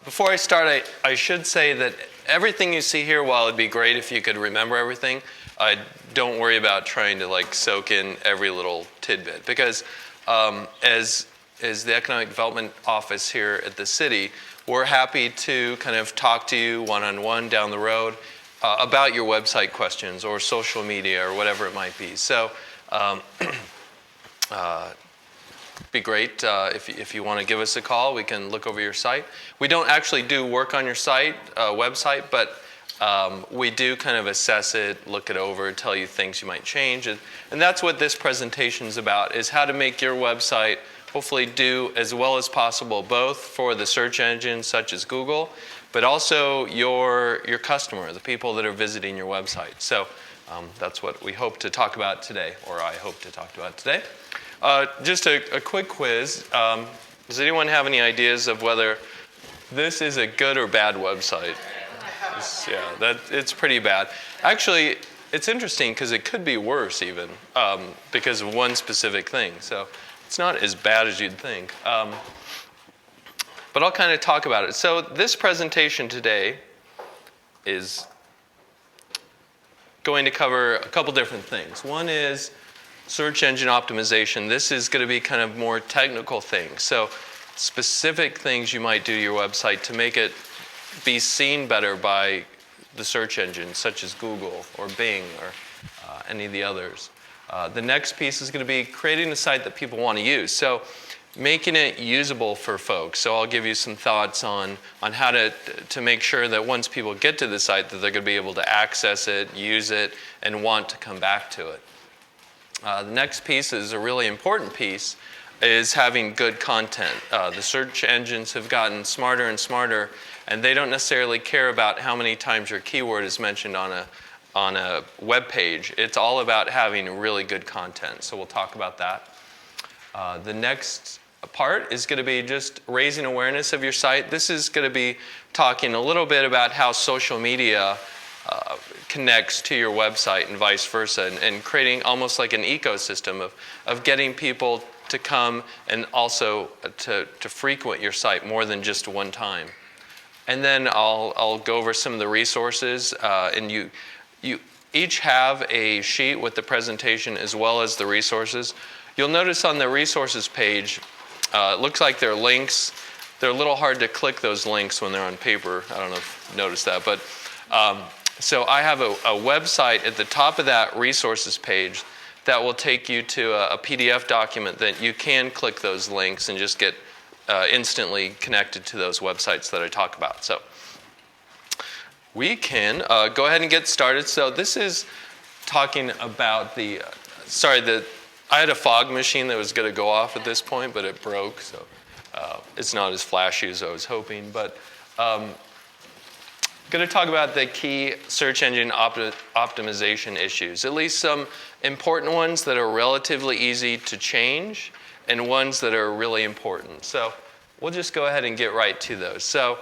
Before I start, I should say that everything you see here, while it'd be great if you could remember everything, don't worry about trying to soak in every little tidbit, because as the Economic Development Office here at the city, we're happy to kind of talk to you one-on-one down the road about your website questions or social media or whatever it might be. So be great if you want to give us a call. We can look over your site. We don't actually do work on your website, but we do kind of assess it, look it over, tell you things you might change. And that's what this presentation is about, is how to make your website hopefully do as well as possible, both for the search engines such as Google, but also your customer, the people that are visiting your website. So that's what we hope to talk about today, or I hope to talk about today. Just a quick quiz. Does anyone have any ideas of whether this is a good or bad website? It's pretty bad. Actually, it's interesting because it could be worse even because of one specific thing. So it's not as bad as you'd think. But I'll kind of talk about it. So this presentation today is going to cover a couple different things. One is search engine optimization. This is going to be kind of more technical things. So specific things you might do to your website to make it be seen better by the search engines, such as Google or Bing or any of the others. The next piece is going to be creating a site that people want to use. So making it usable for folks. So I'll give you some thoughts on how to make sure that once people get to the site that they're going to be able to access it, use it, and want to come back to it. The next piece is a really important piece, is having good content. The search engines have gotten smarter and smarter, and they don't necessarily care about how many times your keyword is mentioned on a web page. It's all about having really good content. So we'll talk about that. The next part is going to be just raising awareness of your site. This is going to be talking a little bit about how social media connects to your website and vice versa, and creating almost like an ecosystem of getting people to come and also to frequent your site more than just one time. And then I'll go over some of the resources, and you each have a sheet with the presentation as well as the resources. You'll notice on the resources page, it looks like there are links. They're a little hard to click those links when they're on paper. I don't know if you noticed that, but so I have a website at the top of that resources page that will take you to a PDF document that you can click those links and just get instantly connected to those websites that I talk about. So we can go ahead and get started. So this is talking about I had a fog machine that was going to go off at this point, but it broke, so it's not as flashy as I was hoping. But going to talk about the key search engine optimization issues, at least some important ones that are relatively easy to change and ones that are really important. So we'll just go ahead and get right to those. So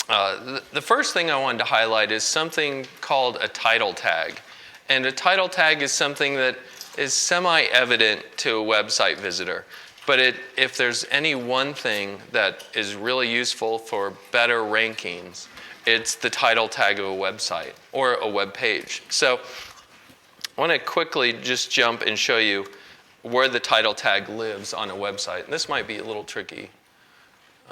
the first thing I wanted to highlight is something called a title tag. And a title tag is something that is semi-evident to a website visitor. But if there's any one thing that is really useful for better rankings, it's the title tag of a website or a web page. So I want to quickly just jump and show you where the title tag lives on a website. And this might be a little tricky.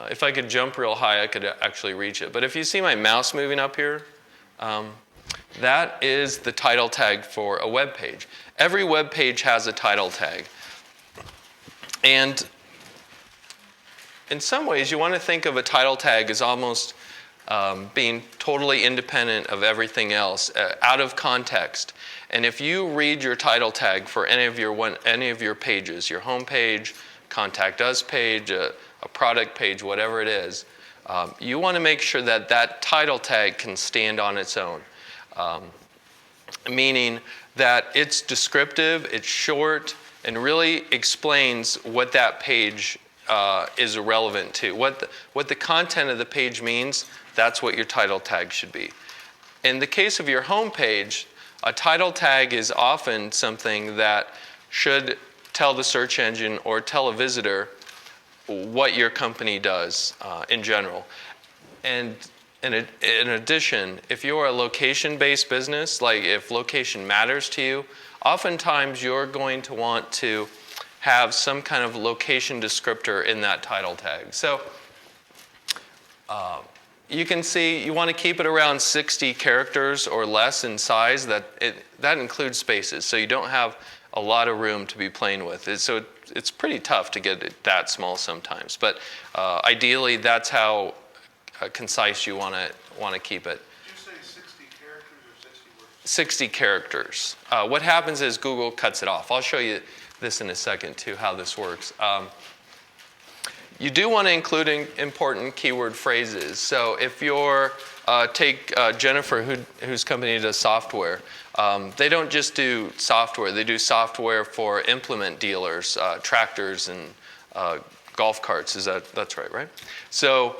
If I could jump real high, I could actually reach it. But if you see my mouse moving up here, that is the title tag for a web page. Every web page has a title tag. And in some ways, you want to think of a title tag as almost being totally independent of everything else, out of context. And if you read your title tag for any of your pages, your home page, contact us page, a product page, whatever it is, you want to make sure that that title tag can stand on its own. Meaning that it's descriptive, it's short, and really explains what that page is relevant to. What the content of the page means, that's what your title tag should be. In the case of your home page, a title tag is often something that should tell the search engine or tell a visitor what your company does in general. And in addition, if you're a location-based business, like if location matters to you, oftentimes you're going to want to have some kind of location descriptor in that title tag. So you can see you want to keep it around 60 characters or less in size. That includes spaces, so you don't have a lot of room to be playing with. So it's pretty tough to get it that small sometimes. But ideally, that's how concise you want to keep it. Did you say 60 characters or 60 words? 60 characters. What happens is Google cuts it off. I'll show you this in a second too, how this works. You do want to include important keyword phrases. So if you're, take Jennifer, whose company does software. They don't just do software. They do software for implement dealers, tractors and golf carts. That's right? So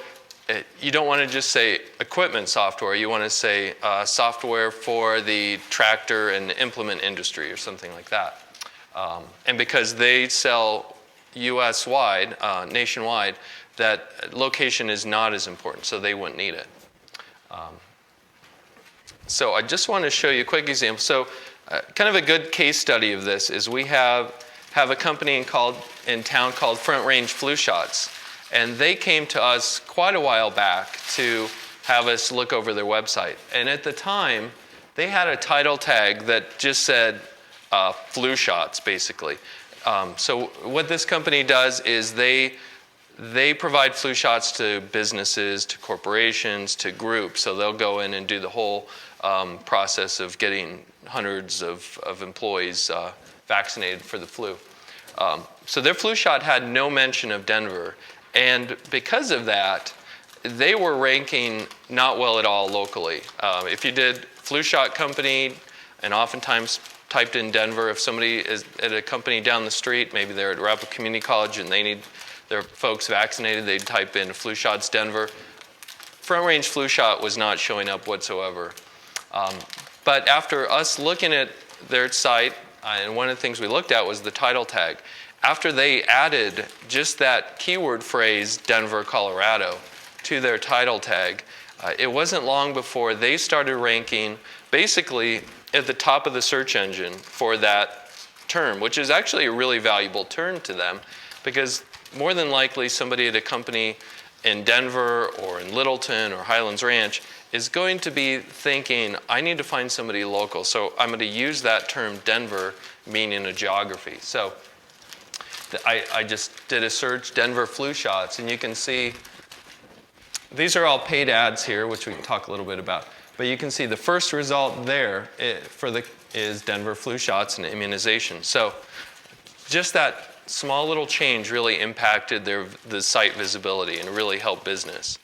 you don't want to just say equipment software. You want to say software for the tractor and implement industry or something like that. And because they sell US-wide, nationwide, that location is not as important, so they wouldn't need it. So I just want to show you a quick example. So kind of a good case study of this is we have a company in town called Front Range Flu Shots, and they came to us quite a while back to have us look over their website. And at the time, they had a title tag that just said flu shots, basically. So what this company does is they provide flu shots to businesses, to corporations, to groups. So they'll go in and do the whole process of getting hundreds of employees vaccinated for the flu. So their flu shot had no mention of Denver. And because of that, they were ranking not well at all locally. If you did flu shot company and oftentimes typed in Denver, if somebody is at a company down the street, maybe they're at Arapahoe Community College and they need their folks vaccinated, they'd type in flu shots Denver. Front Range Flu Shot was not showing up whatsoever. But after us looking at their site, and one of the things we looked at was the title tag. After they added just that keyword phrase, Denver, Colorado, to their title tag, it wasn't long before they started ranking basically at the top of the search engine for that term, which is actually a really valuable term to them because more than likely somebody at a company in Denver or in Littleton or Highlands Ranch is going to be thinking, I need to find somebody local. So I'm going to use that term Denver, meaning a geography. So I just did a search, Denver flu shots, and you can see these are all paid ads here, which we can talk a little bit about. But you can see the first result there is Denver flu shots and immunization. So just that small little change really impacted the site visibility and really helped business.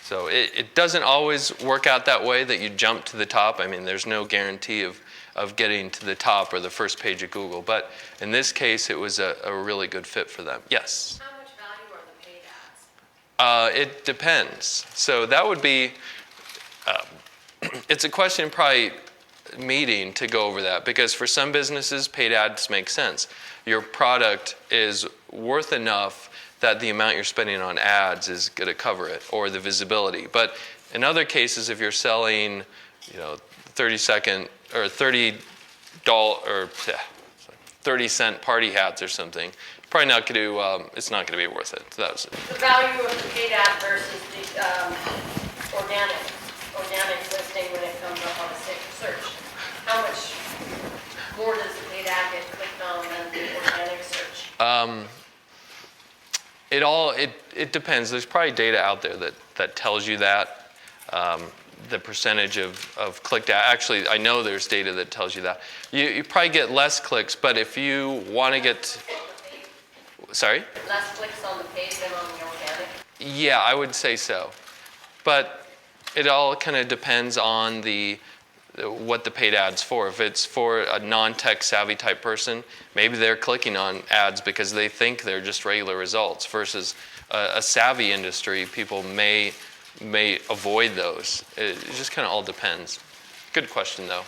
So it doesn't always work out that way that you jump to the top. I mean, there's no guarantee of getting to the top or the first page of Google. But in this case, it was a really good fit for them. Yes? How much value are the paid ads? It depends. So that would be, it's a question probably meeting to go over that because for some businesses, paid ads make sense. Your product is worth enough that the amount you're spending on ads is going to cover it or the visibility. But in other cases, if you're selling, 30-second or $30 or 30-cent party hats or something, probably not going to. It's not going to be worth it. So that was it. The value of the paid ad versus the organic listing when it comes up on a search. How much more does the paid ad get clicked on than the organic search? It depends. There's probably data out there that tells you that. The percentage of clicked ad. Actually, I know there's data that tells you that. You probably get less clicks, but if you want to get... Sorry? Less clicks on the paid than on the organic? Yeah, I would say so. But it all kind of depends on what the paid ad's for. If it's for a non-tech savvy type person, maybe they're clicking on ads because they think they're just regular results versus a savvy industry, people may avoid those. It just kind of all depends. Good question, though.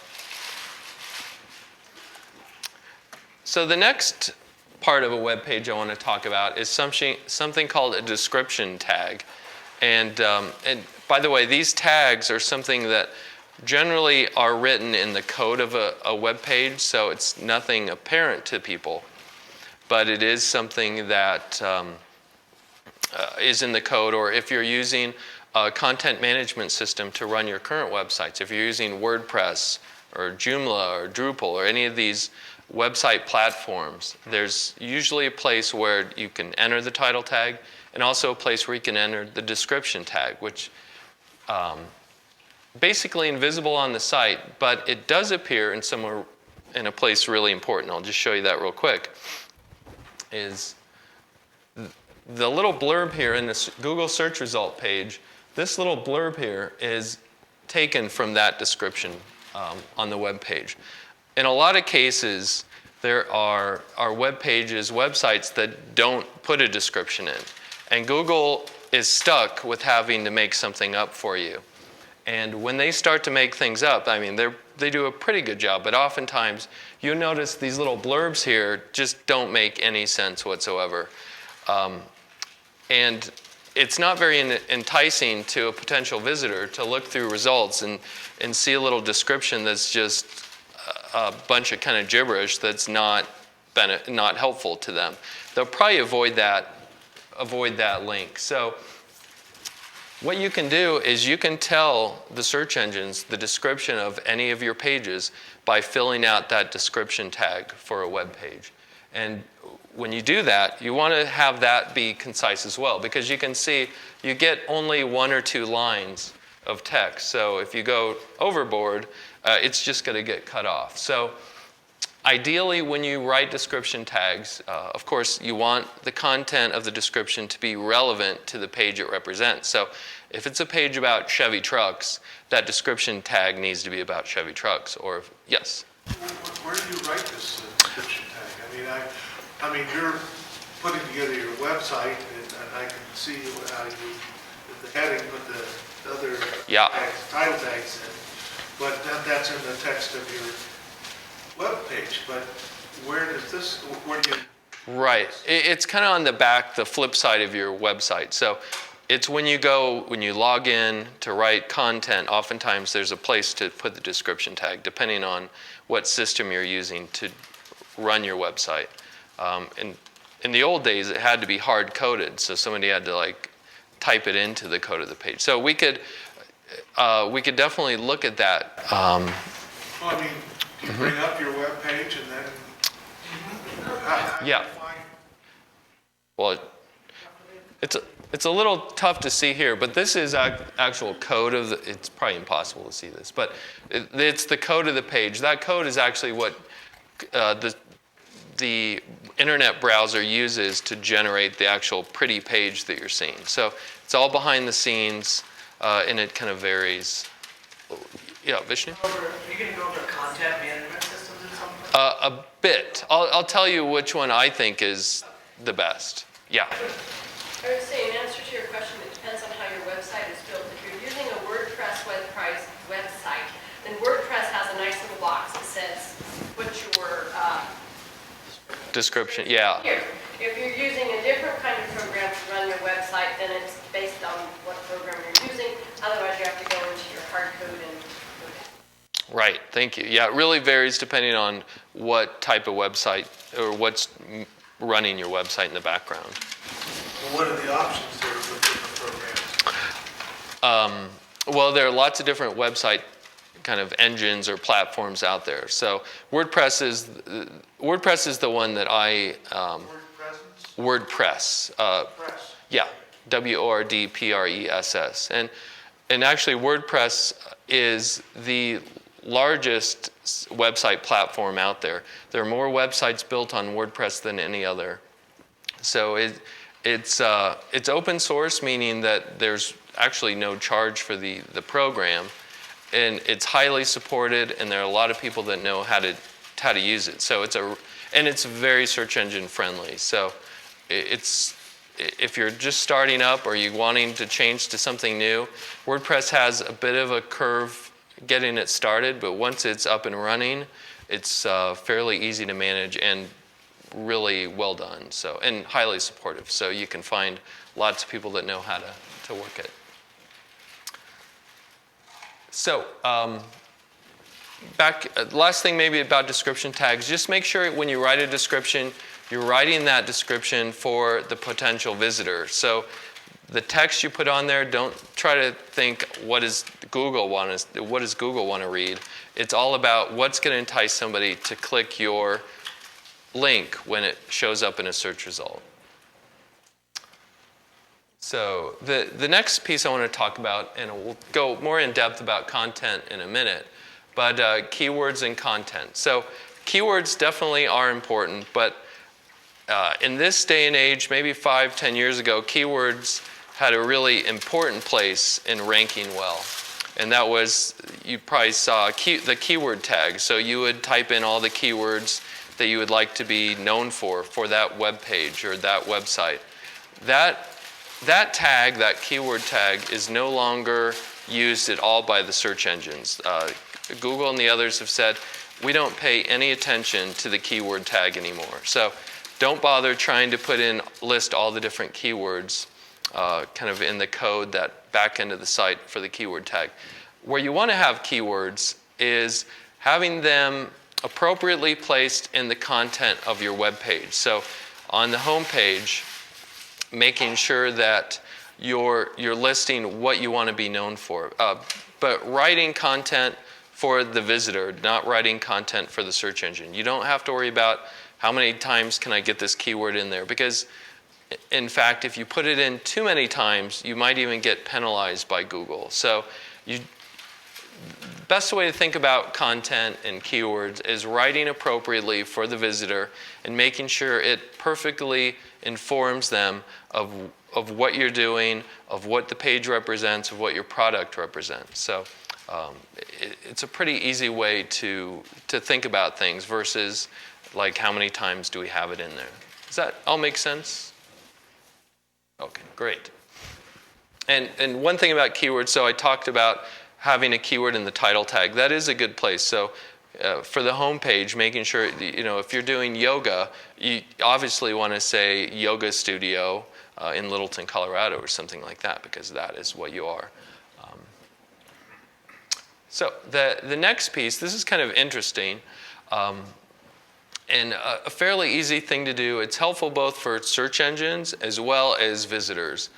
So the next part of a web page I want to talk about is something called a description tag. And by the way, these tags are something that generally are written in the code of a web page, so it's nothing apparent to people. But it is something that is in the code, or if you're using a content management system to run your current websites, if you're using WordPress or Joomla or Drupal or any of these website platforms, there's usually a place where you can enter the title tag and also a place where you can enter the description tag, which basically invisible on the site, but it does appear in somewhere in a place really important. I'll just show you that real quick. Is the little blurb here in this Google search result page, this little blurb here is taken from that description on the web page. In a lot of cases, there are web pages, websites that don't put a description in. And Google is stuck with having to make something up for you. And when they start to make things up, I mean, they do a pretty good job, but oftentimes you notice these little blurbs here just don't make any sense whatsoever. And it's not very enticing to a potential visitor to look through results and see a little description that's just a bunch of kind of gibberish that's not helpful to them. They'll probably avoid that link. So what you can do is you can tell the search engines the description of any of your pages by filling out that description tag for a web page. And when you do that, you want to have that be concise as well, because you can see you get only 1 or 2 lines of text. So if you go overboard, it's just going to get cut off. So ideally, when you write description tags, of course, you want the content of the description to be relevant to the page it represents. So if it's a page about Chevy trucks, that description tag needs to be about Chevy trucks. Or, yes? Where do you write this description tag? I mean, you're putting together your website, and I can see how you, with the heading, put the other tags, title tags in. But that's in the text of your web page. But where do you? Right. It's kind of on the back, the flip side of your website. So it's when you log in to write content, oftentimes there's a place to put the description tag, depending on what system you're using to run your website. In the old days, it had to be hard-coded, so somebody had to type it into the code of the page. So we could definitely look at that. Well, I mean, do you bring up your web page and then how do you find? Well, it's a little tough to see here, but this is actual code of the. It's probably impossible to see this, but it's the code of the page. That code is actually what the internet browser uses to generate the actual pretty page that you're seeing. So it's all behind the scenes, and it kind of varies. Yeah, Vishnu? Are you going to go over content management systems at some point? A bit. I'll tell you which one I think is the best. Yeah. I would say, in answer to your question, it depends on how your website is built. If you're using a WordPress website, then WordPress has a nice little box that says what your Description, yeah. Here, if you're using a different kind of program to run your website, then it's based on what program you're using. Otherwise, you have to go into your hard code and. Right, thank you. Yeah, it really varies depending on what type of website or what's running your website in the background. Well, what are the options there with different programs? Well, there are lots of different website kind of engines or platforms out there. So WordPress is the one that I WordPress. Press. Yeah, WORDPRESS. And actually WordPress is the largest website platform out there. There are more websites built on WordPress than any other. So it's open source, meaning that there's actually no charge for the program. And it's highly supported, and there are a lot of people that know how to use it. So it's very search engine friendly. So if you're just starting up or you're wanting to change to something new, WordPress has a bit of a curve getting it started, but once it's up and running, it's fairly easy to manage and really well done. So and highly supportive. So you can find lots of people that know how to work it. So, last thing maybe about description tags, just make sure when you write a description, you're writing that description for the potential visitor. So the text you put on there, don't try to think what does Google want to read. It's all about what's going to entice somebody to click your link when it shows up in a search result. So the next piece I want to talk about, and we'll go more in depth about content in a minute, but keywords and content. So keywords definitely are important, but in this day and age, maybe 5-10 years ago, keywords had a really important place in ranking well. And that was, you probably saw the keyword tag. So you would type in all the keywords that you would like to be known for that web page or that website. That tag, that keyword tag, is no longer used at all by the search engines. Google and the others have said, we don't pay any attention to the keyword tag anymore. So don't bother trying to list all the different keywords kind of in the code, that back end of the site for the keyword tag. Where you want to have keywords is having them appropriately placed in the content of your web page. So on the home page, making sure that you're listing what you want to be known for. But writing content for the visitor, not writing content for the search engine. You don't have to worry about how many times can I get this keyword in there, because in fact, if you put it in too many times, you might even get penalized by Google. So the best way to think about content and keywords is writing appropriately for the visitor and making sure it perfectly informs them of what you're doing, of what the page represents, of what your product represents. So it's a pretty easy way to think about things versus like how many times do we have it in there. Does that all make sense? Okay, great. And one thing about keywords, so I talked about having a keyword in the title tag. That is a good place. So for the home page, making sure, if you're doing yoga, you obviously want to say yoga studio in Littleton, Colorado, or something like that, because that is what you are. So the next piece, this is kind of interesting. And a fairly easy thing to do. It's helpful both for search engines as well as visitors.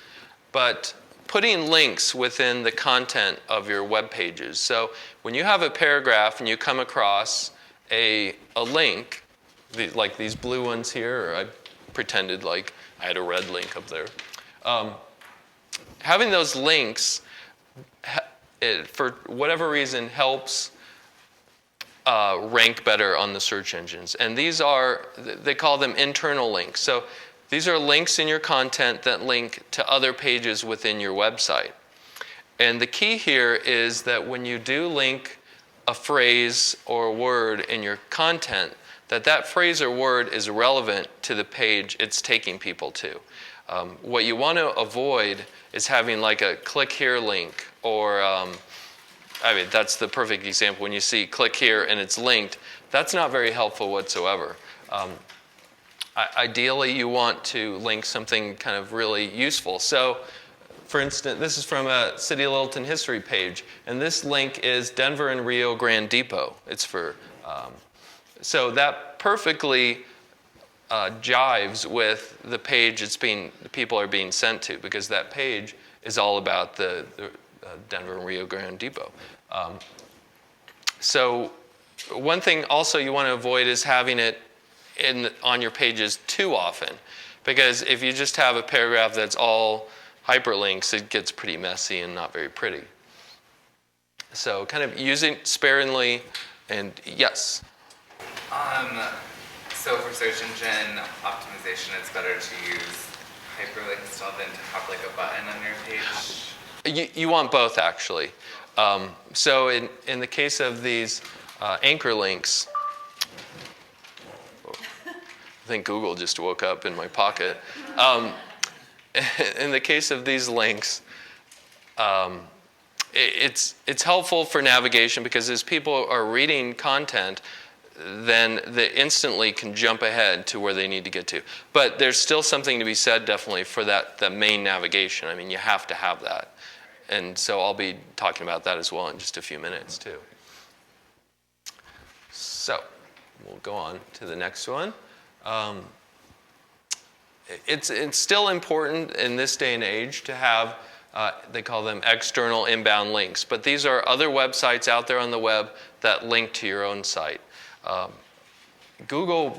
But putting links within the content of your web pages. So when you have a paragraph and you come across a link, like these blue ones here, or I pretended like I had a red link up there. Having those links, for whatever reason, helps rank better on the search engines. And these are, they call them internal links. So these are links in your content that link to other pages within your website. And the key here is that when you do link a phrase or word in your content, that phrase or word is relevant to the page it's taking people to. What you want to avoid is having like a click here link, or that's the perfect example. When you see click here and it's linked, that's not very helpful whatsoever. Ideally, you want to link something kind of really useful. So, for instance, this is from a City of Littleton history page, and this link is Denver and Rio Grande Depot. It's for, so that perfectly jives with the page people are being sent to, because that page is all about the Denver and Rio Grande Depot. So one thing also you want to avoid is having it on your pages too often, because if you just have a paragraph that's all hyperlinks, it gets pretty messy and not very pretty. So kind of using sparingly, and yes? So for search engine optimization, it's better to use hyperlinks still than to have like a button on your page? You want both, actually. So in the case of these anchor links, I think Google just woke up in my pocket. In the case of these links, it's helpful for navigation, because as people are reading content, then they instantly can jump ahead to where they need to get to. But there's still something to be said definitely for the main navigation. I mean, you have to have that. And so I'll be talking about that as well in just a few minutes too. So we'll go on to the next one. It's still important in this day and age to have, they call them external inbound links, but these are other websites out there on the web that link to your own site. Google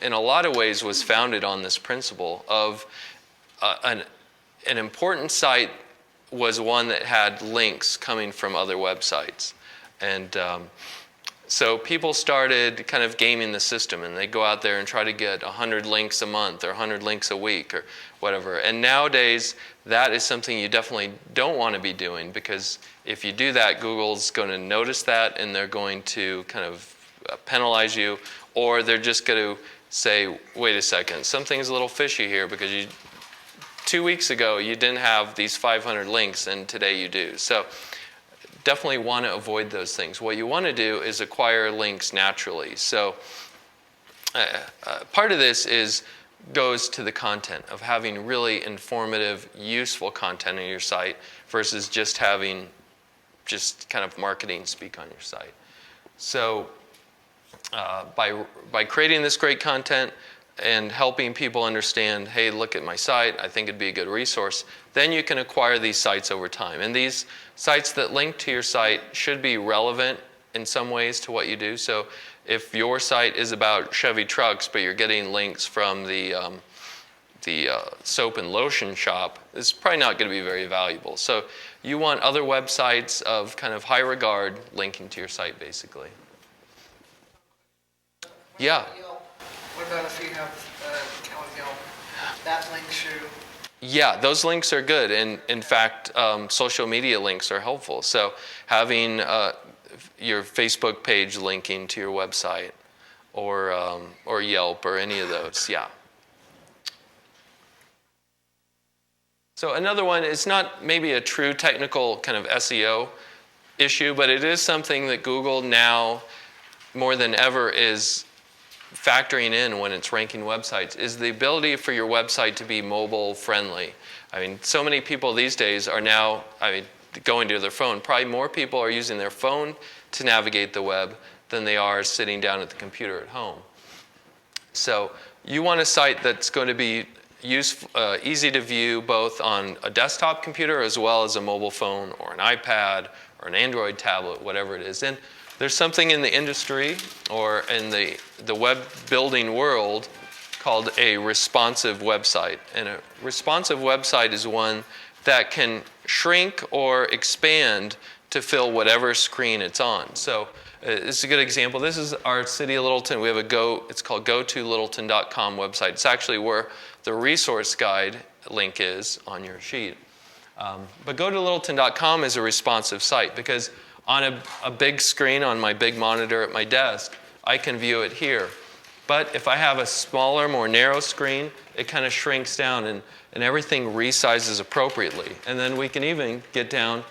in a lot of ways was founded on this principle of an important site was one that had links coming from other websites. And so people started kind of gaming the system, and they go out there and try to get 100 links a month or 100 links a week or whatever. And nowadays, that is something you definitely don't want to be doing, because if you do that, Google's going to notice that and they're going to kind of penalize you, or they're just going to say, wait a second, something's a little fishy here because 2 weeks ago you didn't have these 500 links and today you do. So definitely want to avoid those things. What you want to do is acquire links naturally. So part of this goes to the content of having really informative, useful content on your site versus just having kind of marketing speak on your site. So by creating this great content and helping people understand, hey, look at my site, I think it'd be a good resource, then you can acquire these sites over time. And these sites that link to your site should be relevant in some ways to what you do. So if your site is about Chevy trucks, but you're getting links from the soap and lotion shop, it's probably not going to be very valuable. So you want other websites of kind of high regard linking to your site, basically. Yeah. What about if you have account with Yelp? That link should. Yeah, those links are good. And in fact, social media links are helpful. So having your Facebook page linking to your website or Yelp or any of those, yeah. So another one, it's not maybe a true technical kind of SEO issue, but it is something that Google now more than ever is factoring in when it's ranking websites, is the ability for your website to be mobile friendly. I mean, so many people these days are now, going to their phone. Probably more people are using their phone to navigate the web than they are sitting down at the computer at home. So you want a site that's going to be easy to view both on a desktop computer as well as a mobile phone or an iPad or an Android tablet, whatever it is. And there's something in the industry or in the web building world called a responsive website. And a responsive website is one that can shrink or expand to fill whatever screen it's on. So this is a good example. This is our city of Littleton. We have it's called gotolittleton.com website. It's actually where the resource guide link is on your sheet. But gotolittleton.com is a responsive site because on a big screen on my big monitor at my desk, I can view it here. But if I have a smaller, more narrow screen, it kind of shrinks down and everything resizes appropriately. And then we can even get down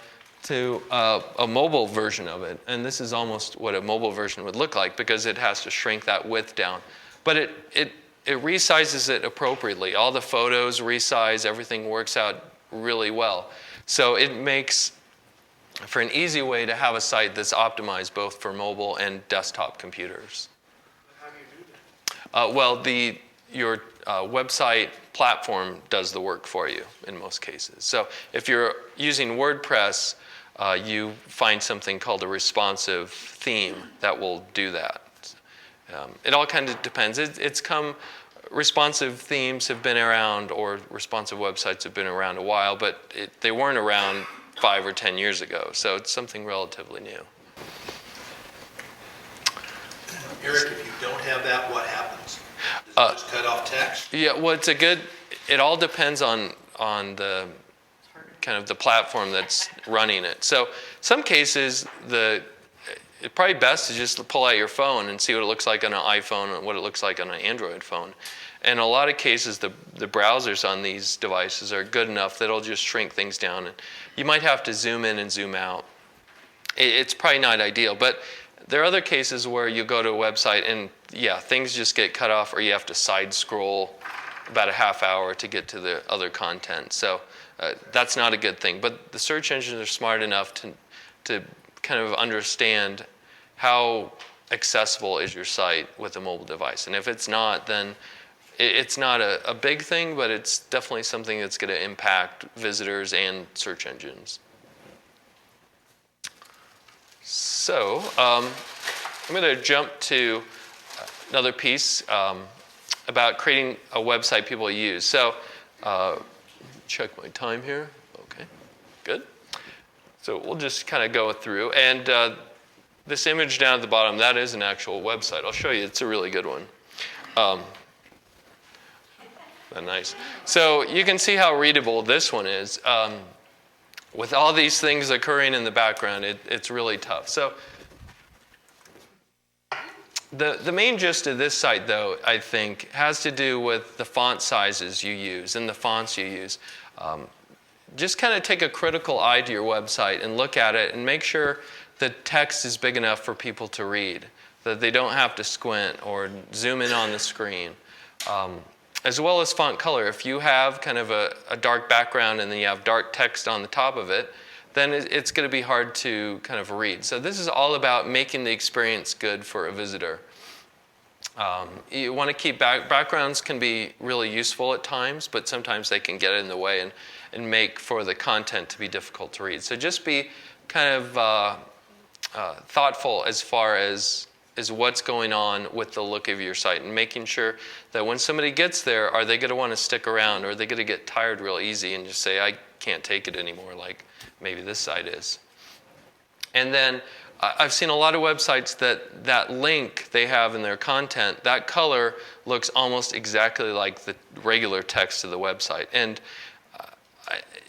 to a mobile version of it. And this is almost what a mobile version would look like because it has to shrink that width down. But it resizes it appropriately. All the photos resize, everything works out really well. So it makes for an easy way to have a site that's optimized both for mobile and desktop computers. How do you do that? Well, your website platform does the work for you in most cases. So if you're using WordPress, you find something called a responsive theme that will do that. It all kind of depends. Responsive themes have been around, or responsive websites have been around a while, but they weren't around 5 or 10 years ago. So it's something relatively new. Eric, if you don't have that, what happens? Does it just cut off text? Yeah, well, it all depends on the kind of the platform that's running it. So some cases, it's probably best to just pull out your phone and see what it looks like on an iPhone and what it looks like on an Android phone. And in a lot of cases, the browsers on these devices are good enough that it'll just shrink things down. And you might have to zoom in and zoom out. It's probably not ideal, but there are other cases where you go to a website and, yeah, things just get cut off, or you have to side scroll about a half hour to get to the other content. So that's not a good thing. But the search engines are smart enough to kind of understand how accessible is your site with a mobile device. And if it's not, then it's not a big thing, but it's definitely something that's going to impact visitors and search engines. So I'm going to jump to another piece about creating a website people use. So check my time here. Okay, good. So we'll just kind of go through. And this image down at the bottom, that is an actual website. I'll show you. It's a really good one. Nice. So you can see how readable this one is. With all these things occurring in the background, it's really tough. So the main gist of this site, though, I think, has to do with the font sizes you use and the fonts you use. Just kind of take a critical eye to your website and look at it and make sure the text is big enough for people to read, that they don't have to squint or zoom in on the screen. As well as font color. If you have kind of a dark background and then you have dark text on the top of it, then it's going to be hard to kind of read. So this is all about making the experience good for a visitor. You want to keep backgrounds can be really useful at times, but sometimes they can get in the way and make for the content to be difficult to read. So just be kind of thoughtful as far as what's going on with the look of your site, and making sure that when somebody gets there, are they going to want to stick around, or are they going to get tired real easy and just say, I can't take it anymore, like maybe this site is. And then I've seen a lot of websites that link they have in their content, that color looks almost exactly like the regular text of the website. And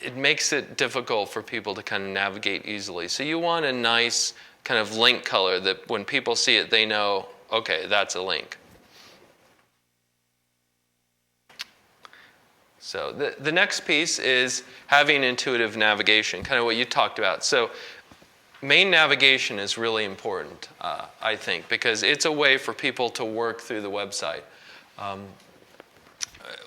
it makes it difficult for people to kind of navigate easily. So you want a nice kind of link color that when people see it, they know, okay, that's a link. So the next piece is having intuitive navigation, kind of what you talked about. So main navigation is really important, I think, because it's a way for people to work through the website.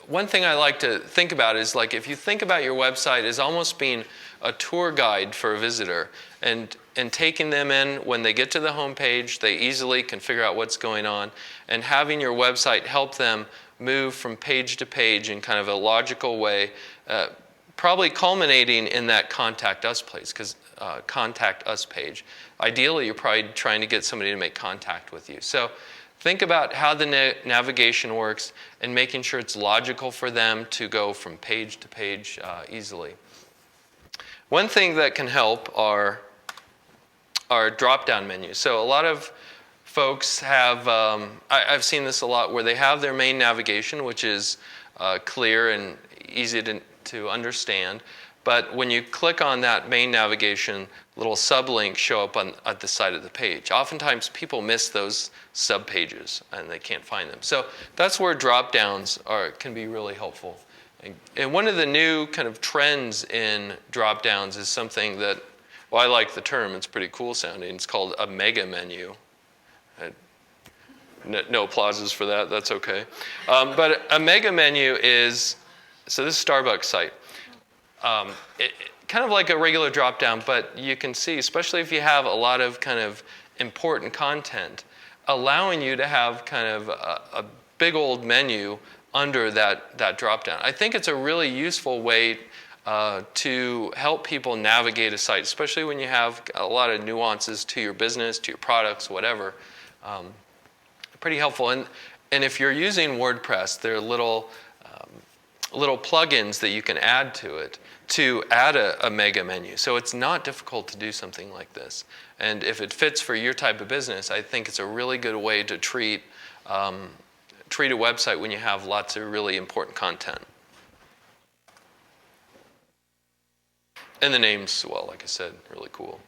One thing I like to think about is, like, if you think about your website as almost being a tour guide for a visitor, and taking them in when they get to the home page, they easily can figure out what's going on, and having your website help them move from page to page in kind of a logical way, probably culminating in that contact us page. Ideally, you're probably trying to get somebody to make contact with you. So think about how the navigation works and making sure it's logical for them to go from page to page easily. One thing that can help are drop-down menus. So a lot of folks have, I've seen this a lot, where they have their main navigation, which is clear and easy to understand. But when you click on that main navigation, little sublinks show up at the side of the page. Oftentimes people miss those subpages and they can't find them. So that's where drop-downs can be really helpful. And one of the new kind of trends in drop-downs is something that, well, I like the term, it's pretty cool sounding. It's called a mega menu. No applauses for that, that's okay. But a mega menu is, so this is Starbucks site. Kind of like a regular drop-down, but you can see, especially if you have a lot of kind of important content, allowing you to have kind of a big old menu under that drop-down. I think it's a really useful way to help people navigate a site, especially when you have a lot of nuances to your business, to your products, whatever. Pretty helpful. And if you're using WordPress, there are little plugins that you can add to it to add a mega menu. So it's not difficult to do something like this. And if it fits for your type of business, I think it's a really good way to treat a website when you have lots of really important content. And the names, well, like I said, really cool.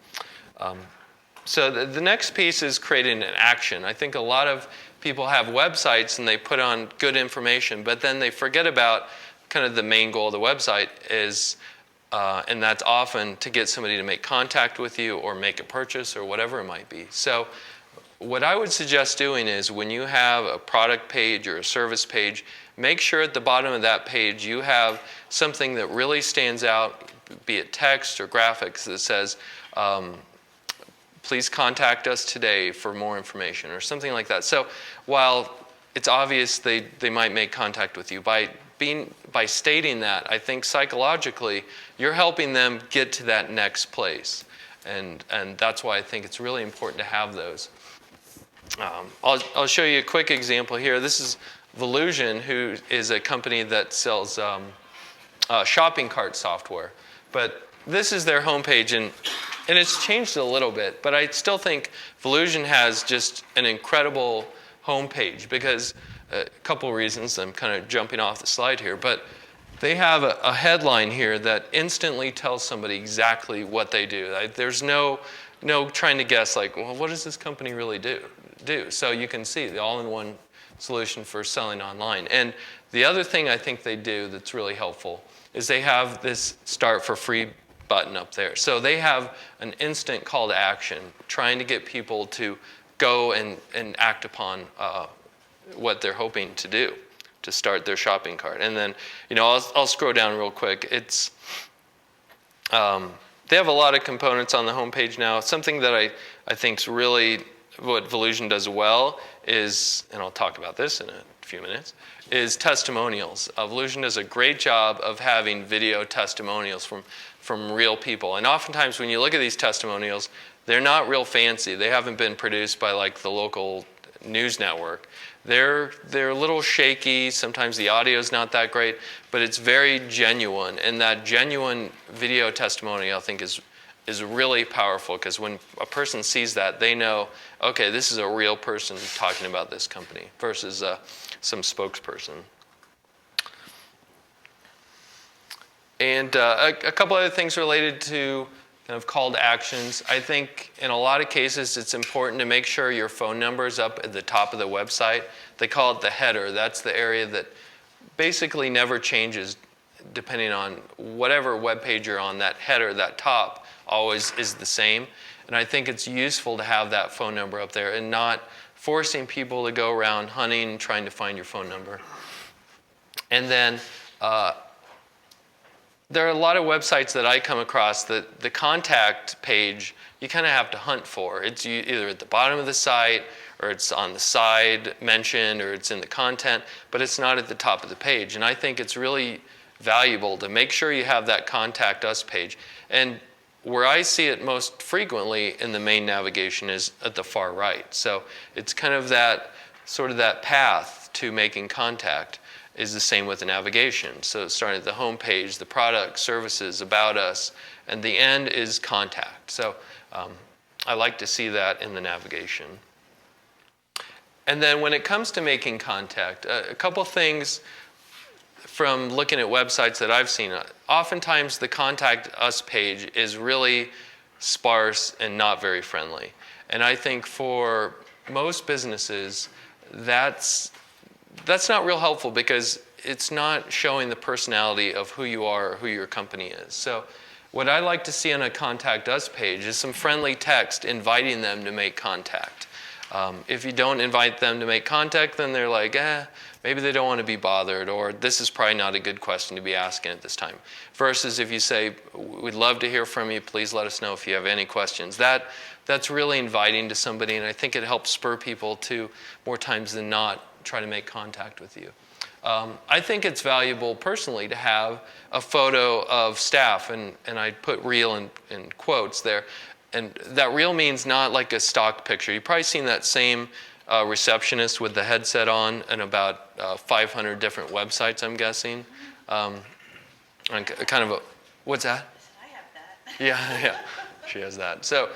So the next piece is creating an action. I think a lot of people have websites and they put on good information, but then they forget about kind of the main goal of the website is, and that's often to get somebody to make contact with you or make a purchase or whatever it might be. So what I would suggest doing is when you have a product page or a service page, make sure at the bottom of that page you have something that really stands out, be it text or graphics that says, please contact us today for more information or something like that. So while it's obvious they might make contact with you, by stating that, I think psychologically you're helping them get to that next place. And that's why I think it's really important to have those. I'll show you a quick example here. This is Volusion, who is a company that sells shopping cart software. But this is their homepage, and it's changed a little bit. But I still think Volusion has just an incredible homepage because a couple reasons. I'm kind of jumping off the slide here, but they have a headline here that instantly tells somebody exactly what they do. There's no trying to guess, like, well, what does this company really do? So you can see the all-in-one solution for selling online. And the other thing I think they do that's really helpful is they have this Start for Free button up there. So they have an instant call to action, trying to get people to go and act upon what they're hoping to do to start their shopping cart. And then, I'll scroll down real quick. It's they have a lot of components on the homepage now. Something that I think is really what Volusion does well is, and I'll talk about this in a few minutes, is testimonials. Volusion does a great job of having video testimonials from real people. And oftentimes when you look at these testimonials, they're not real fancy. They haven't been produced by like the local news network. They're a little shaky. Sometimes the audio is not that great, but it's very genuine. And that genuine video testimony, I think, is really powerful because when a person sees that, they know, okay, this is a real person talking about this company versus some spokesperson. And a couple other things related to kind of call to actions. I think in a lot of cases it's important to make sure your phone number is up at the top of the website. They call it the header. That's the area that basically never changes depending on whatever web page you're on. That header, that top, always is the same. And I think it's useful to have that phone number up there and not forcing people to go around hunting, trying to find your phone number. And then there are a lot of websites that I come across that the contact page you kind of have to hunt for. It's either at the bottom of the site or it's on the side mentioned or it's in the content, but it's not at the top of the page. And I think it's really valuable to make sure you have that Contact Us page. And where I see it most frequently in the main navigation is at the far right. So it's kind of that path to making contact is the same with the navigation. So starting at the home page, the product, services, about us, and the end is contact. So I like to see that in the navigation. And then when it comes to making contact, a couple things from looking at websites that I've seen. Oftentimes the Contact Us page is really sparse and not very friendly. And I think for most businesses, that's not real helpful because it's not showing the personality of who you are or who your company is. So what I like to see on a Contact Us page is some friendly text inviting them to make contact. If you don't invite them to make contact, then they're like, maybe they don't want to be bothered, or this is probably not a good question to be asking at this time. Versus if you say, we'd love to hear from you, please let us know if you have any questions. That's really inviting to somebody, and I think it helps spur people to, more times than not, try to make contact with you. I think it's valuable personally to have a photo of staff, and I put real in quotes there. And that real means not like a stock picture. You've probably seen that same receptionist with the headset on and about 500 different websites, I'm guessing. Kind of a, what's that? I have that. Yeah, she has that. So,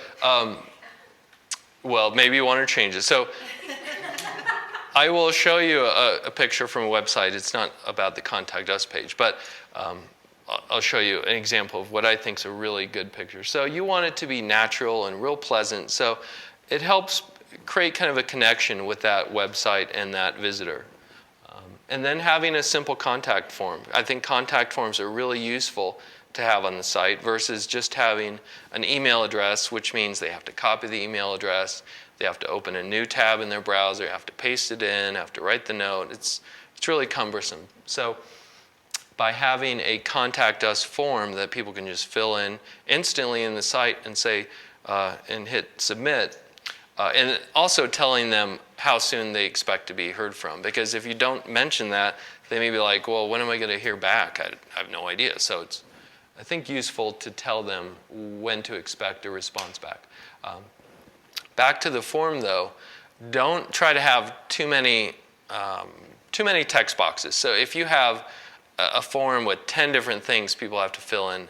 well, maybe you want to change it. So I will show you a picture from a website. It's not about the Contact Us page, but I'll show you an example of what I think is a really good picture. So you want it to be natural and real pleasant. So it helps create kind of a connection with that website and that visitor. And then having a simple contact form. I think contact forms are really useful to have on the site versus just having an email address, which means they have to copy the email address, they have to open a new tab in their browser, have to paste it in, have to write the note. It's really cumbersome. So by having a contact us form that people can just fill in instantly in the site and say, and hit submit, and also telling them how soon they expect to be heard from. Because if you don't mention that, they may be like, well, when am I going to hear back? I have no idea. So it's, I think, useful to tell them when to expect a response back. Back to the form, though, don't try to have too many text boxes. So if you have a form with 10 different things people have to fill in,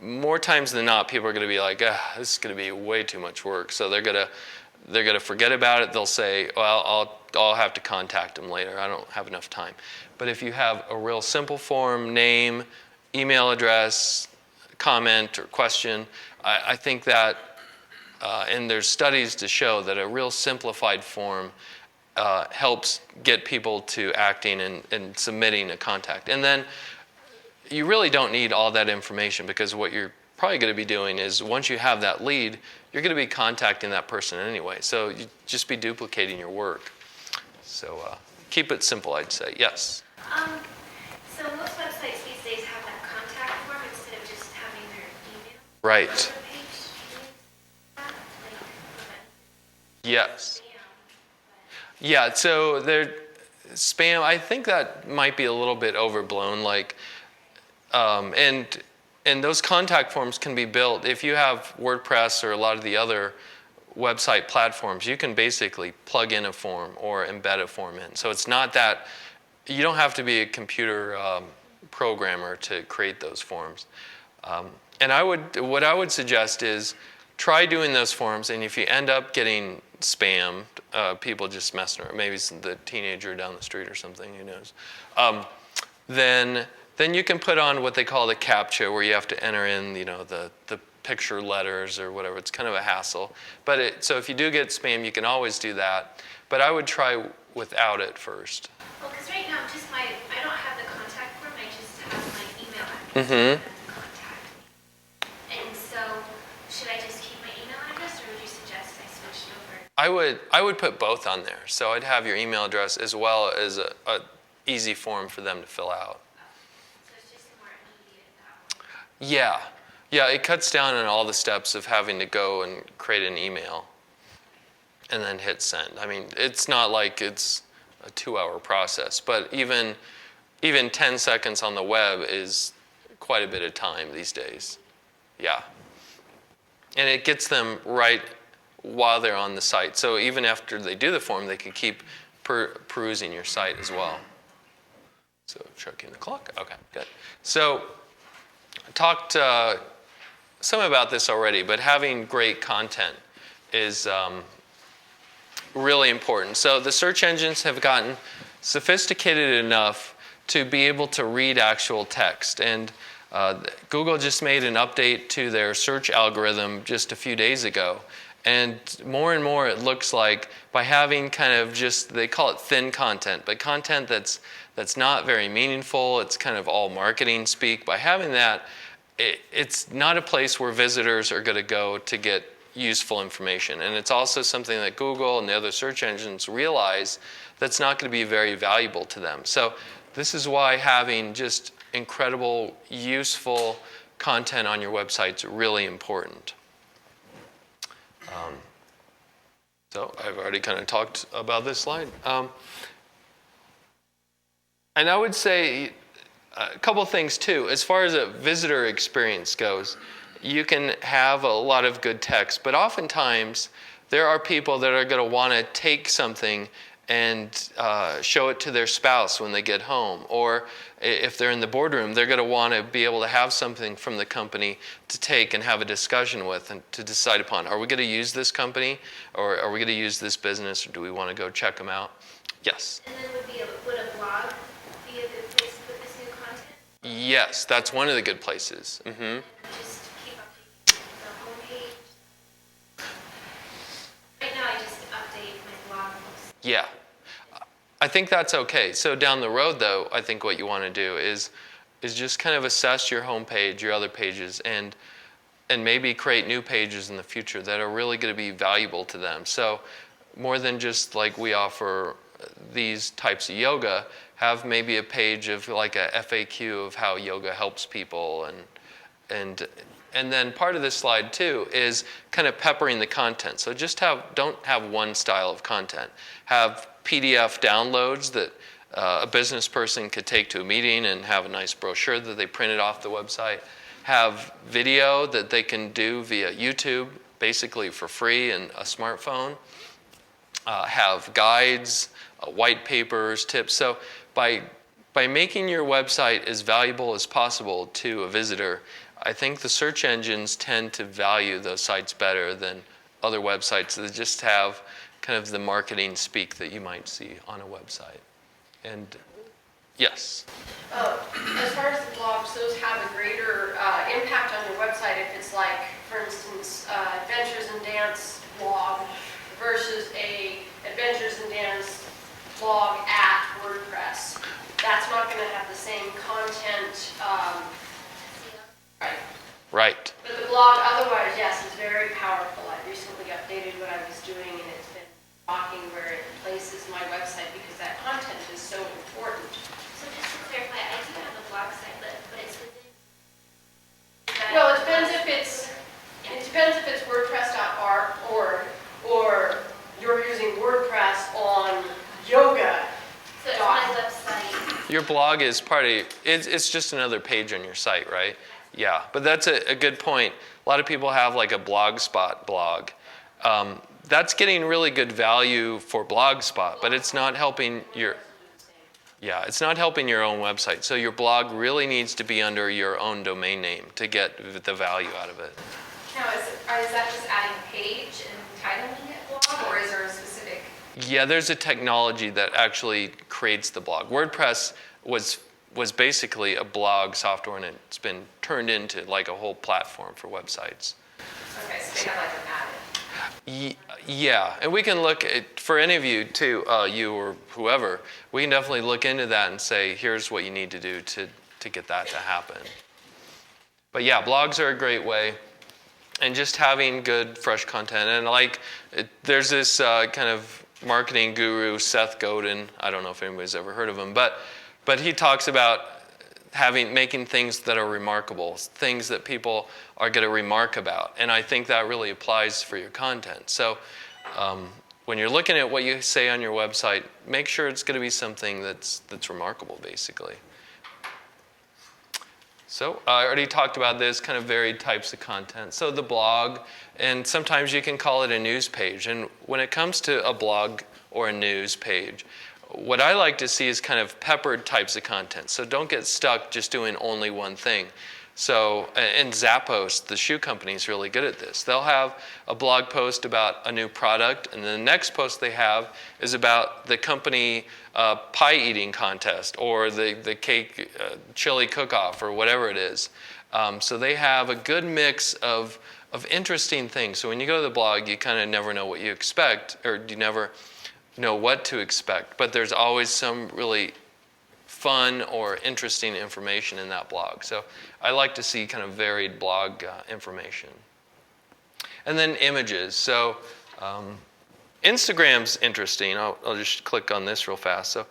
more times than not, people are going to be like, this is going to be way too much work. So they're going to forget about it. They'll say, well, I'll have to contact them later. I don't have enough time. But if you have a real simple form, name, email address, comment or question, I think that, and there's studies to show that a real simplified form helps get people to acting and submitting a contact. And then you really don't need all that information, because what you're probably going to be doing is, once you have that lead, you're going to be contacting that person anyway. So you just be duplicating your work. So keep it simple, I'd say. Yes? So most websites these days have that contact form instead of just having their email. Right. Page. Yes. Yeah, so spam, I think that might be a little bit overblown. And those contact forms can be built. If you have WordPress or a lot of the other website platforms, you can basically plug in a form or embed a form in. So it's not that, you don't have to be a computer programmer to create those forms. And what I would suggest is try doing those forms, and if you end up getting spammed, people just messing around, maybe it's the teenager down the street or something, who knows, then you can put on what they call the CAPTCHA, where you have to enter in, the picture letters or whatever. It's kind of a hassle. But so if you do get spam, you can always do that. But I would try without it first. Well, because right now, I don't have the contact form. I just have my email address. Contact me. And so, should I just keep my email address, or would you suggest I switch it over? I would put both on there. So I'd have your email address as well as a easy form for them to fill out. So it's just more immediate that way. Yeah, it cuts down on all the steps of having to go and create an email and then hit send. I mean, it's not like it's a 2-hour process, but even 10 seconds on the web is quite a bit of time these days. Yeah. And it gets them right while they're on the site. So even after they do the form, they can keep perusing your site as well. So checking the clock. Okay, good. So I talked some about this already, but having great content is really important. So the search engines have gotten sophisticated enough to be able to read actual text. And Google just made an update to their search algorithm just a few days ago. And more it looks like, by having kind of just, they call it thin content, but content that's not very meaningful, it's kind of all marketing speak. By having that, it's not a place where visitors are going to go to get useful information. And it's also something that Google and the other search engines realize that's not going to be very valuable to them. So this is why having just incredible, useful content on your website is really important. So I've already kind of talked about this slide. And I would say a couple things too. As far as a visitor experience goes, you can have a lot of good text, but oftentimes there are people that are going to want to take something and show it to their spouse when they get home. Or if they're in the boardroom, they're going to want to be able to have something from the company to take and have a discussion with and to decide upon. Are we going to use this company, or are we going to use this business, or do we want to go check them out? Yes? And then would a blog be a good place to put this new content? Yes, that's one of the good places. Mm-hmm. Just keep updating the homepage. Right now, I just update my blog posts. Yeah. I think that's okay. So down the road, though, I think what you want to do is is just kind of assess your homepage, your other pages, and maybe create new pages in the future that are really going to be valuable to them. So more than just like we offer these types of yoga, have maybe a page of like a FAQ of how yoga helps people, and then part of this slide too is kind of peppering the content. So just don't have one style of content. Have PDF downloads that a business person could take to a meeting and have a nice brochure that they printed off the website. Have video that they can do via YouTube, basically for free and a smartphone. Have guides, white papers, tips. So by making your website as valuable as possible to a visitor, I think the search engines tend to value those sites better than other websites that just have kind of the marketing speak that you might see on a website. And yes? As far as the blogs, those have a greater impact on your website if it's like, for instance, Adventures in Dance blog versus a Adventures in Dance blog at WordPress. That's not going to have the same content. Right. Right. But the blog, otherwise, yes, it's very powerful. I recently updated what I was doing, and it's been rocking where it places my website because that content is so important. So just to clarify, I do have a blog site, but it's within. Well, it depends if it's WordPress.org or you're using WordPress on yoga. So it's my website. Your blog is it's just another page on your site, right? Yeah, but that's a good point. A lot of people have like a Blogspot blog. That's getting really good value for Blogspot, but it's not helping it's not helping your own website. So your blog really needs to be under your own domain name to get the value out of it. Now, is that just adding a page and titling it blog, or is there a specific? Yeah, there's a technology that actually creates the blog. WordPress was basically a blog software, and it's been turned into like a whole platform for websites. Okay, so they have like an added. Yeah, and we can look at, for any of you too, you or whoever, we can definitely look into that and say, here's what you need to do to get that to happen. But yeah, blogs are a great way. And just having good, fresh content. And there's this kind of marketing guru, Seth Godin. I don't know if anybody's ever heard of him, but he talks about making things that are remarkable, things that people are going to remark about. And I think that really applies for your content. So when you're looking at what you say on your website, make sure it's going to be something that's remarkable, basically. So I already talked about this kind of varied types of content. So the blog, and sometimes you can call it a news page. And when it comes to a blog or a news page, what I like to see is kind of peppered types of content. So don't get stuck just doing only one thing. So, and Zappos, the shoe company, is really good at this. They'll have a blog post about a new product, and the next post they have is about the company pie eating contest or the cake chili cook-off or whatever it is. So they have a good mix of interesting things. So when you go to the blog, you kind of never know what you expect, or you never know what to expect. But there's always some really fun or interesting information in that blog. So I like to see kind of varied blog information. And then images. So Instagram's interesting. I'll just click on this real fast. So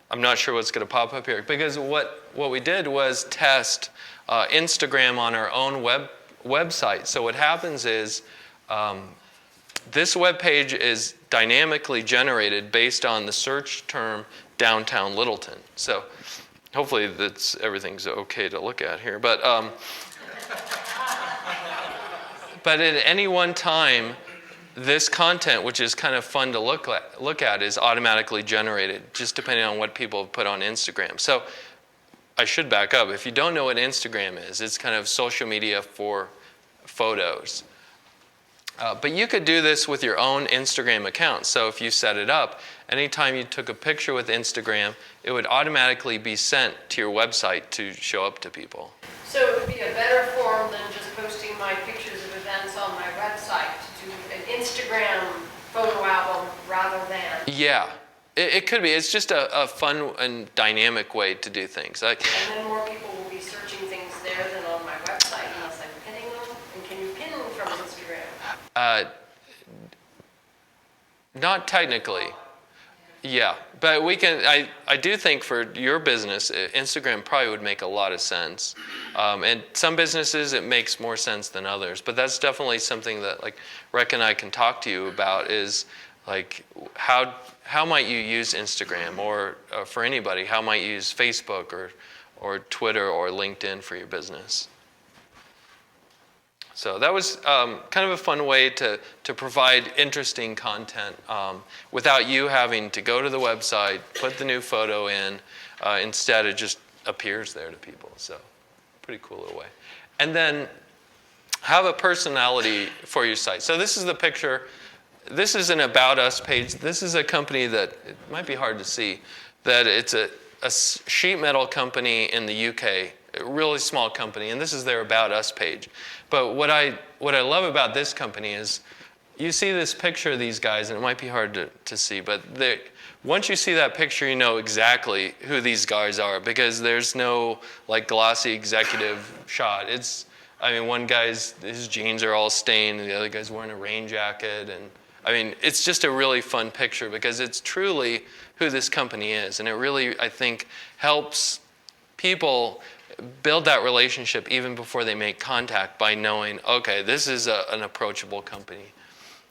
I'm not sure what's going to pop up here, because what we did was test Instagram on our own website. So what happens is this web page is dynamically generated based on the search term downtown Littleton. So hopefully everything's okay to look at here. But at any one time, this content, which is kind of fun to look at, is automatically generated, just depending on what people have put on Instagram. So I should back up. If you don't know what Instagram is, it's kind of social media for photos. But you could do this with your own Instagram account. So if you set it up, anytime you took a picture with Instagram, it would automatically be sent to your website to show up to people. So it would be a better form than just posting my pictures of events on my website, to do an Instagram photo album rather than. Yeah, it could be. It's just a fun and dynamic way to do things. And then more people Not technically. Yeah, but we can, I do think for your business, Instagram probably would make a lot of sense. And some businesses, it makes more sense than others. But that's definitely something that like Rec and I can talk to you about is like how might you use Instagram or for anybody, how might you use Facebook or Twitter or LinkedIn for your business? So that was kind of a fun way to provide interesting content without you having to go to the website, put the new photo in. Instead, it just appears there to people. So pretty cool little way. And then have a personality for your site. So this is the picture. This is an About Us page. This is a company that, it might be hard to see, that it's a sheet metal company in the UK, a really small company, and this is their About Us page. But what I love about this company is you see this picture of these guys, and it might be hard to see, but once you see that picture, you know exactly who these guys are because there's no like glossy executive shot. I mean, one guy's, his jeans are all stained, and the other guy's wearing a rain jacket, and I mean, it's just a really fun picture because it's truly who this company is, and it really, I think, helps people build that relationship even before they make contact by knowing, okay, this is an approachable company.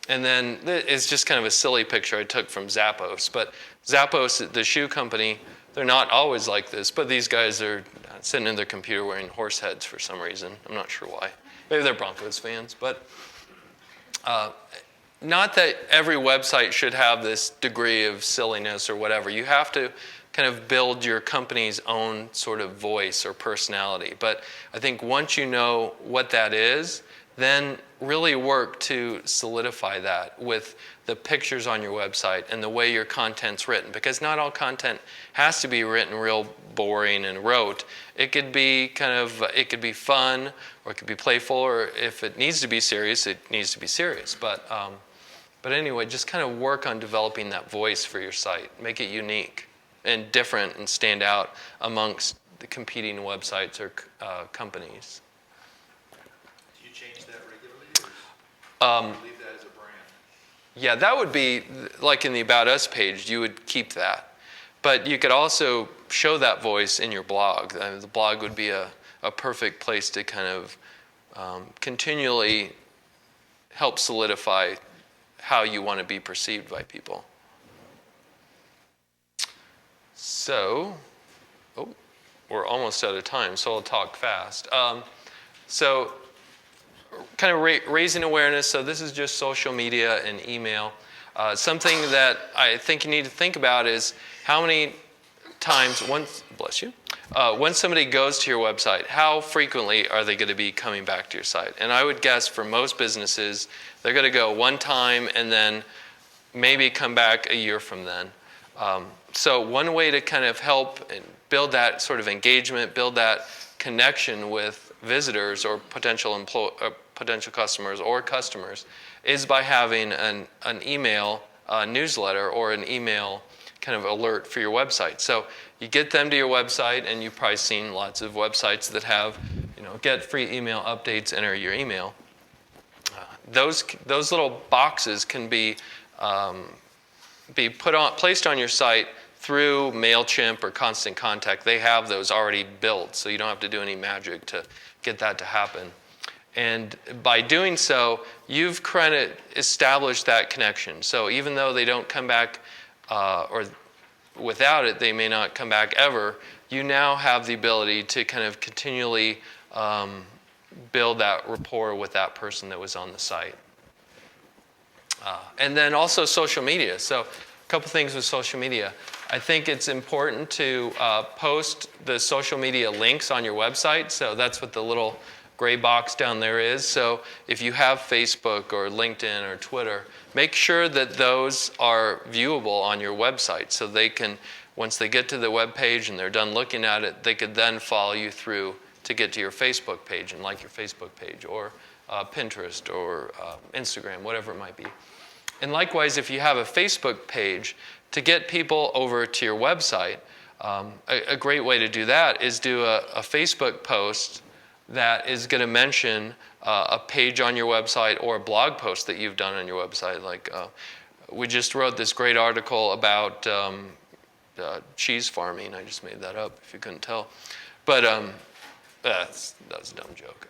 And then it's just kind of a silly picture I took from Zappos. But Zappos, the shoe company, they're not always like this, but these guys are sitting in their computer wearing horse heads for some reason. I'm not sure why. Maybe they're Broncos fans. But not that every website should have this degree of silliness or whatever. You have to kind of build your company's own sort of voice or personality. But I think once you know what that is, then really work to solidify that with the pictures on your website and the way your content's written. Because not all content has to be written real boring and rote. It could be it could be fun, or it could be playful, or if it needs to be serious, it needs to be serious. But anyway, just kind of work on developing that voice for your site. Make it unique and different and stand out amongst the competing websites or companies. Do you change that regularly, or leave that as a brand? Yeah, that would be, like in the About Us page, you would keep that. But you could also show that voice in your blog. The blog would be a perfect place to kind of continually help solidify how you want to be perceived by people. So, we're almost out of time, so I'll talk fast. So, kind of raising awareness. So this is just social media and email. Something that I think you need to think about is how many times, once somebody goes to your website, how frequently are they going to be coming back to your site? And I would guess for most businesses, they're going to go one time and then maybe come back a year from then. So one way to kind of help and build that sort of engagement, build that connection with visitors or potential customers or customers is by having an email newsletter or an email kind of alert for your website. So you get them to your website, and you've probably seen lots of websites that have, get free email updates, enter your email. Those little boxes can be placed on your site through MailChimp or Constant Contact. They have those already built, so you don't have to do any magic to get that to happen. And by doing so, you've kind of established that connection. So even though they don't come back, or without it, they may not come back ever, you now have the ability to kind of continually build that rapport with that person that was on the site. And then also social media. So a couple things with social media. I think it's important to post the social media links on your website. So that's what the little gray box down there is. So if you have Facebook or LinkedIn or Twitter, make sure that those are viewable on your website so they can, once they get to the web page and they're done looking at it, they could then follow you through to get to your Facebook page and like your Facebook page, or Pinterest or Instagram, whatever it might be. And likewise, if you have a Facebook page, to get people over to your website, a great way to do that is do a Facebook post that is going to mention a page on your website or a blog post that you've done on your website. Like we just wrote this great article about cheese farming. I just made that up if you couldn't tell. But that was a dumb joke.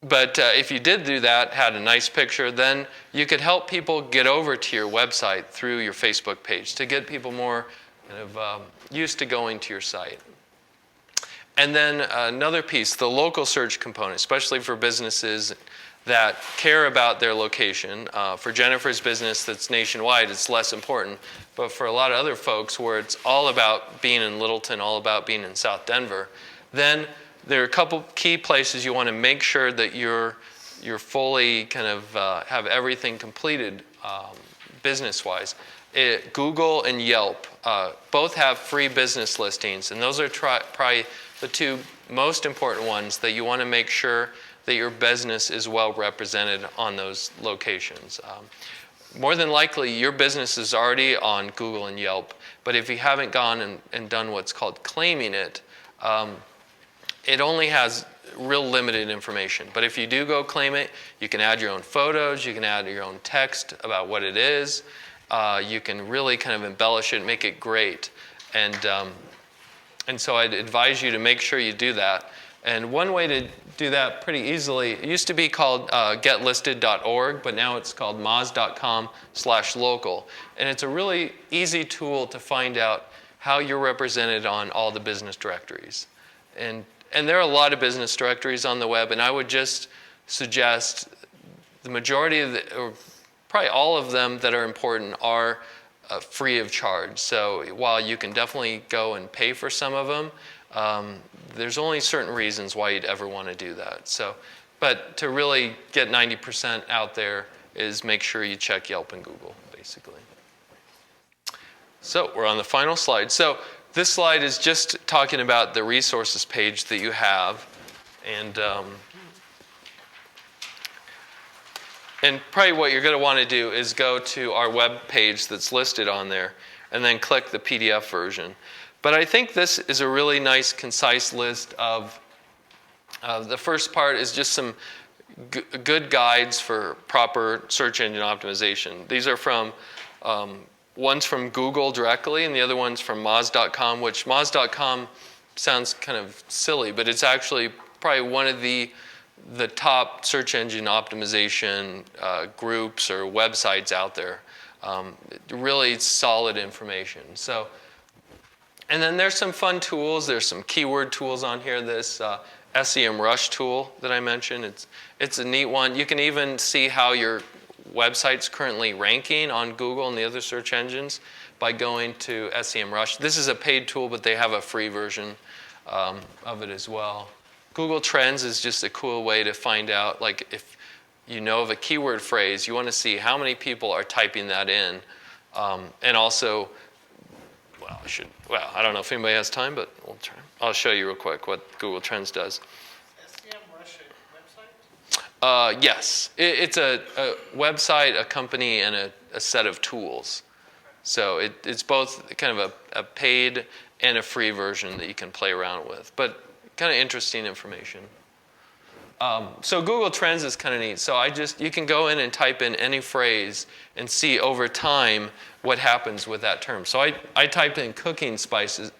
But if you did do that, had a nice picture, then you could help people get over to your website through your Facebook page to get people more kind of used to going to your site. And then another piece, the local search component, especially for businesses that care about their location. For Jennifer's business that's nationwide, it's less important. But for a lot of other folks where it's all about being in Littleton, all about being in South Denver, then there are a couple key places you want to make sure that you're fully kind of have everything completed business-wise. Google and Yelp both have free business listings, and those are probably the two most important ones that you want to make sure that your business is well represented on those locations. More than likely, your business is already on Google and Yelp, but if you haven't gone and done what's called claiming it, it only has real limited information. But if you do go claim it, you can add your own photos, you can add your own text about what it is, you can really kind of embellish it, make it great. And so I'd advise you to make sure you do that. And one way to do that pretty easily, it used to be called getlisted.org, but now it's called moz.com/local. And it's a really easy tool to find out how you're represented on all the business directories. And there are a lot of business directories on the web, and I would just suggest the majority of or probably all of them that are important are free of charge. So while you can definitely go and pay for some of them, there's only certain reasons why you'd ever want to do that. So, but to really get 90% out there is make sure you check Yelp and Google, basically. So we're on the final slide. So this slide is just talking about the resources page that you have. And probably what you're going to want to do is go to our web page that's listed on there and then click the PDF version. But I think this is a really nice, concise list of the first part is just some good guides for proper search engine optimization. These are from, one's from Google directly and the other one's from Moz.com, which Moz.com sounds kind of silly, but it's actually probably one of the top search engine optimization groups or websites out there. Really solid information. So, and then there's some fun tools. There's some keyword tools on here. This SEMrush tool that I mentioned, it's a neat one. You can even see how your website's currently ranking on Google and the other search engines by going to SEMrush. This is a paid tool, but they have a free version of it as well. Google Trends is just a cool way to find out, like if you know of a keyword phrase, you want to see how many people are typing that in. And also, I don't know if anybody has time, but I'll show you real quick what Google Trends does. SEMrush website? Yes. It's a website, a company, and a set of tools. So it's both kind of a paid and a free version that you can play around with. But kind of interesting information. So Google Trends is kind of neat. So you can go in and type in any phrase and see over time what happens with that term. So I typed in cooking spices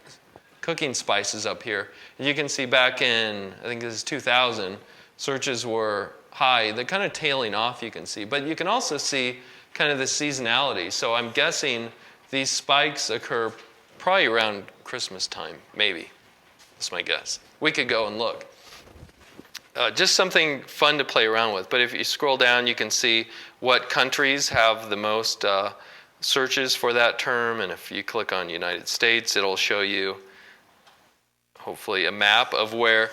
up here. And you can see back in, I think this is 2000, searches were high. They're kind of tailing off, you can see. But you can also see kind of the seasonality. So I'm guessing these spikes occur probably around Christmas time, maybe. That's my guess. We could go and look. Just something fun to play around with. But if you scroll down, you can see what countries have the most searches for that term. And if you click on United States, it'll show you, hopefully, a map of where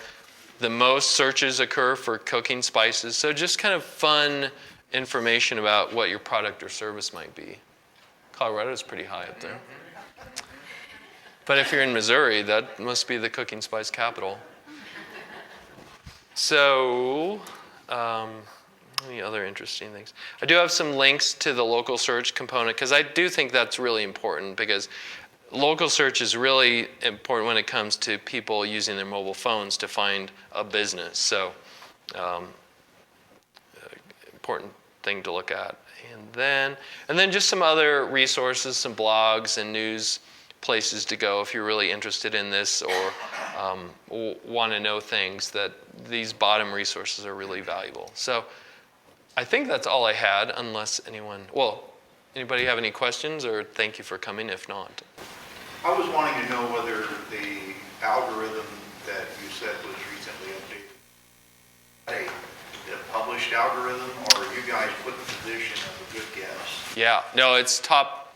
the most searches occur for cooking spices. So just kind of fun information about what your product or service might be. Colorado's pretty high up there. But if you're in Missouri, that must be the cooking spice capital. So, any other interesting things? I do have some links to the local search component because I do think that's really important because local search is really important when it comes to people using their mobile phones to find a business. So important thing to look at. And then just some other resources, some blogs and news places to go if you're really interested in this or want to know things. That these bottom resources are really valuable. So I think that's all I had, unless anybody have any questions, or thank you for coming if not. I was wanting to know whether the algorithm that you said was recently updated, a published algorithm, or you guys put in the position of a good guess? Yeah, no, it's top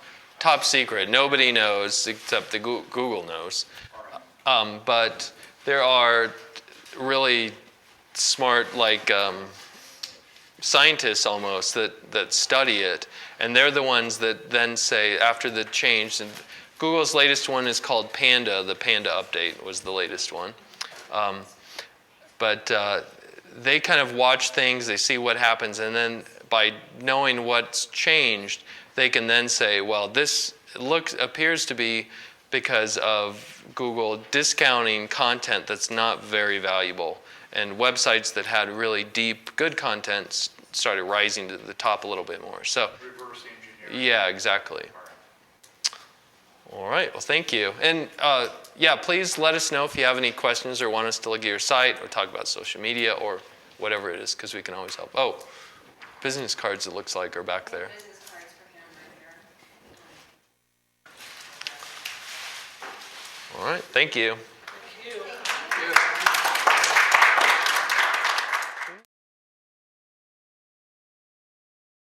secret. Nobody knows except the Google knows. But there are really smart, scientists almost that study it, and they're the ones that then say after the change. And Google's latest one is called Panda. The Panda update was the latest one. But they kind of watch things, they see what happens, and then by knowing what's changed, they can then say, well, this appears to be because of Google discounting content that's not very valuable. And websites that had really deep, good content started rising to the top a little bit more. So, Reverse engineering. yeah, exactly. All right, well, thank you. And yeah, please let us know if you have any questions or want us to look at your site or talk about social media or whatever it is, because we can always help. Oh, business cards, it looks like, are back there. Business cards for him right here. All right, thank you.